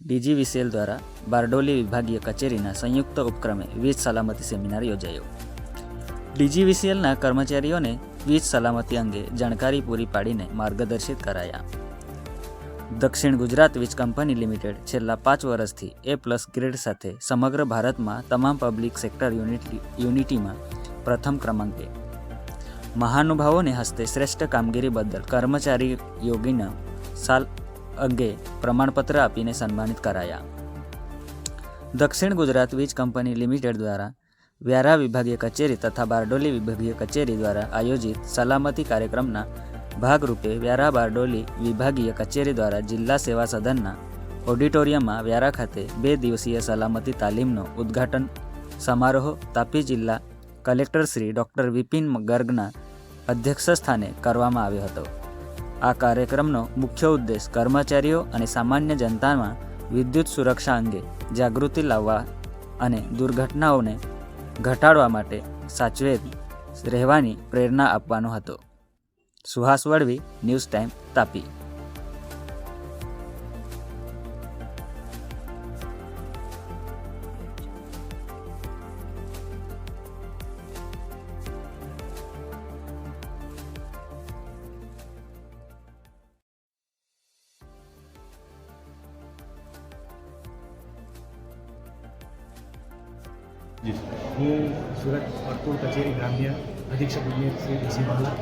DGVCL દ્વારા બારડોલી વિભાગીય કચેરીના સંયુક્ત ઉપક્રમે વીજ સલામતી સેમિનાર યોજાયો. DGVCLના કર્મચારીઓને વીજ સલામતી અંગે જાણકારી પૂરી પાડીને માર્ગદર્શિત કરાયા. દક્ષિણ ગુજરાત વીજ કંપની લિમિટેડ છેલ્લા 5 વર્ષથી A+ ગ્રેડ સાથે સમગ્ર ભારતમાં તમામ પબ્લિક સેક્ટર યુનિટીમાં પ્રથમ ક્રમાંકે. મહાનુભાવોને હસ્તે શ્રેષ્ઠ કામગીરી બદલ કર્મચારી યોગીના સાલ અંગે પ્રમાણપત્ર આપીને સન્માનિત કરાયા. દક્ષિણ ગુજરાત વીજ કંપની લિમિટેડ દ્વારા વ્યારા વિભાગીય કચેરી તથા બારડોલી વિભાગીય કચેરી દ્વારા આયોજિત સલામતી કાર્યક્રમના ભાગરૂપે વ્યારા બારડોલી વિભાગીય કચેરી દ્વારા જિલ્લા સેવા સદનના ઓડિટોરિયમમાં વ્યારા ખાતે 2 દિવસીય સલામતી તાલીમનો ઉદ્ઘાટન સમારોહ તાપી જિલ્લા કલેક્ટર શ્રી ડૉક્ટર વિપિન ગર્ગના અધ્યક્ષસ્થાને કરવામાં આવ્યો હતો. આ કાર્યક્રમનો મુખ્ય ઉદ્દેશ કર્મચારીઓ અને સામાન્ય જનતામાં વિદ્યુત સુરક્ષા અંગે જાગૃતિ લાવવા અને દુર્ઘટનાઓને ઘટાડવા માટે સાચવેત રહેવાની પ્રેરણા આપવાનો હતો. Suhas Valvi, news time, Tapi. હું સુરત વર્તુળ કચેરી ગ્રામ્ય અધિક્ષક ઇજનેર શ્રી DC બાલા.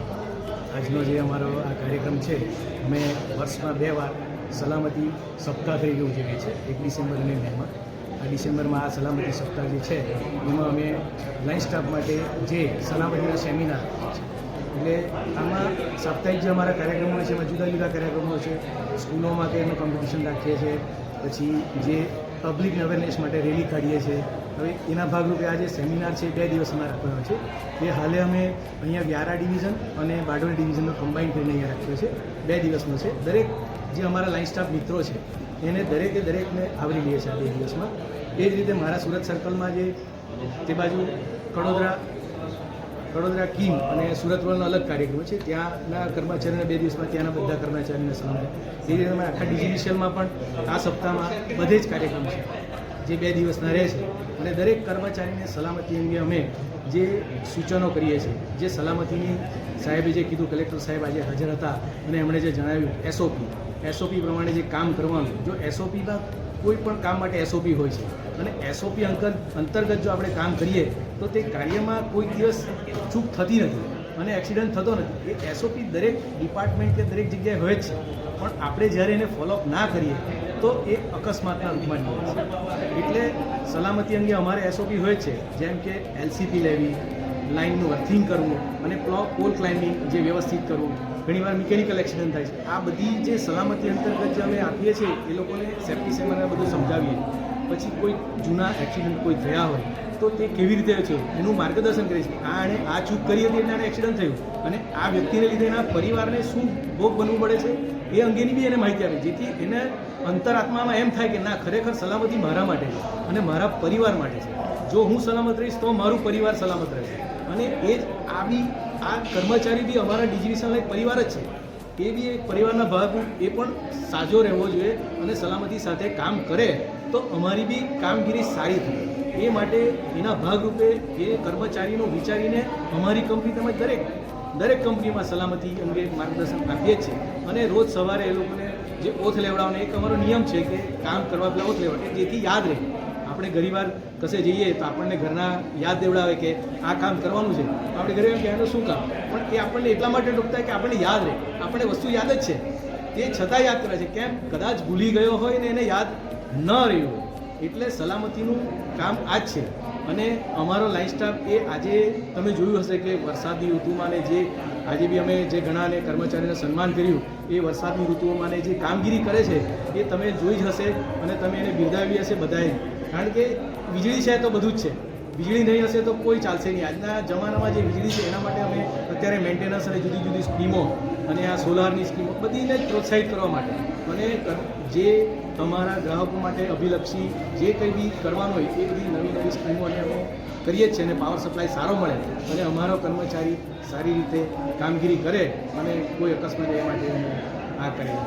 આજનો જે અમારો આ કાર્યક્રમ છે, અમે વર્ષમાં 2 વાર સલામતી સપ્તાહ તરીકે ઉજવીએ છીએ, 1 ડિસેમ્બર અને મેમાં. આ ડિસેમ્બરમાં આ સલામતી સપ્તાહ જે છે એમાં અમે લાઇન સ્ટાફ માટે જે સલામતીના સેમિનાર છે, એટલે આમાં સાપ્તાહિક જે અમારા કાર્યક્રમો હોય છે એમાં જુદા જુદા કાર્યક્રમો છે. સ્કૂલોમાં કે એનું કોમ્પિટિશન રાખીએ છીએ, પછી જે પબ્લિક અવેરનેસ માટે રેલી કાઢીએ છીએ. હવે એના ભાગરૂપે આ જે સેમિનાર છે 2 દિવસ અમારે રાખવાનો છે. એ હાલે અમે અહીંયા વ્યારા ડિવિઝન અને બારડોલી ડિવિઝનનો કમ્બાઈન કરીને અહીંયા રાખ્યો છે. 2 દિવસનો છે. દરેક જે અમારા લાઇન સ્ટાફ મિત્રો છે એને દરેકને આવરી લઈએ છીએ આ 2 દિવસમાં. એ જ રીતે મારા સુરત સર્કલમાં જે તે બાજુ કડોદરા કીમ અને સુરત વર્લ્ડનો અલગ કાર્યક્રમ છે, ત્યાંના કર્મચારીઓને 2 દિવસમાં ત્યાંના બધા કર્મચારીઓને સલામત. એ રીતે અમે આખા DGVCLમાં પણ આ સપ્તાહમાં બધે જ કાર્યક્રમ છે જે 2 દિવસના રહે છે. અને દરેક કર્મચારીને સલામતી અંગે અમે જે સૂચનો કરીએ છીએ, જે સલામતીની સાહેબે જે કીધું, કલેક્ટર સાહેબ આજે હાજર હતા અને એમણે જે જણાવ્યું SOP પ્રમાણે જે કામ કરવાનું. જો SOPમાં કોઈ પણ કામ માટે SOP હોય છે અને SOP અંતર્ગત જો આપણે કામ કરીએ તો તે કાર્યમાં કોઈ દિવસ ચૂક થતી નથી અને એક્સિડન્ટ થતો નથી. એ SOP દરેક ડિપાર્ટમેન્ટ કે દરેક જગ્યાએ હોય જ છે, પણ આપણે જ્યારે એને ફોલોઅપ ના કરીએ તો એ અકસ્માતના રૂપમાં નીકળે છે. એટલે સલામતી અંગે અમારે SOP હોય છે, જેમ કે LCP લેવી, લાઇનનું અર્થિંગ કરવું અને પોલ ક્લાઇમ્બિંગ જે વ્યવસ્થિત કરવું. ઘણીવાર મિકેનિકલ એક્સિડન્ટ થાય છે. આ બધી જે સલામતી અંતર્ગત જે અમે આપીએ છીએ એ લોકોને સેફ્ટી સેમિનાર બધું સમજાવીએ. પછી કોઈ જૂના એક્સિડન્ટ કોઈ થયા હોય તો તે કેવી રીતે થયું એનું માર્ગદર્શન કરીએ છીએ. આણે આ ચૂક કરી હતી એટલે આને એક્સિડન્ટ થયું અને આ વ્યક્તિને લીધે એના પરિવારને શું ભોગ બનવું પડે છે એ અંગેની બી એને માહિતી આપે, જેથી એને અંતરાત્મામાં એમ થાય કે ના, ખરેખર સલામતી મારા માટે છે અને મારા પરિવાર માટે છે. જો હું સલામત રહીશ તો મારું પરિવાર સલામત રહેશે. અને એ જ આ કર્મચારી બી અમારા DGVCLનો એક પરિવાર જ છે. એ બી એક પરિવારના ભાગ, એ પણ સાજો રહેવો જોઈએ અને સલામતી સાથે કામ કરે તો અમારી બી કામગીરી સારી થાય. એ માટે એના ભાગરૂપે એ કર્મચારીનો વિચારીને અમારી કંપની તેમજ દરેક કંપનીમાં સલામતી અંગે માર્ગદર્શન આપીએ જ છે. અને રોજ સવારે એ લોકોને જે ઓથ લેવડાવવાનો એક અમારો નિયમ છે કે કામ કરવા પહેલાં ઓથ લેવડાવે, જેથી યાદ રહે. આપણે ઘણીવાર કશે જઈએ તો આપણને ઘરના યાદ દેવડાવે કે આ કામ કરવાનું છે, આપણે ઘરે એમ કે એનું શું કામ, પણ એ આપણને એટલા માટે ટોકતા કે આપણને યાદ રહે. આપણને વસ્તુ યાદ જ છે, તે છતાં યાદ કરે છે. કેમ? કદાચ ભૂલી ગયો હોય ને એને યાદ ન રહ્યું હોય. એટલે સલામતીનું કામ આ જ છે. અને અમારો લાઇન સ્ટાફ એ આજે તમે જોયું હશે કે વરસાદની ઋતુમાં ને જે આજે બી અમે જે ઘણાને કર્મચારીને સન્માન કર્યું, એ વરસાદની ઋતુઓમાં જે કામગીરી કરે છે એ તમે જોઈ જ હશે અને તમે એને બિરદાવી હશે બધાએ. કારણ કે વીજળી છે તો બધું જ છે, વીજળી નહીં હશે તો કોઈ ચાલશે નહીં. આજના જમાનામાં જે વીજળી છે એના માટે અમે અત્યારે મેન્ટેનન્સ અને જુદી જુદી સ્કીમો અને આ સોલારની સ્કીમો બધીને પ્રોત્સાહિત કરવા માટે અને જે અમારા ગ્રાહકો માટે અભિલક્ષી જે કંઈ બી કરવાનું હોય એ બધી નવી સ્કીમો અને અમે કરીએ જ છે અને પાવર સપ્લાય સારો મળે અને અમારો કર્મચારી સારી રીતે કામગીરી કરે અને કોઈ અકસ્માત એ માટે આ કરીએ.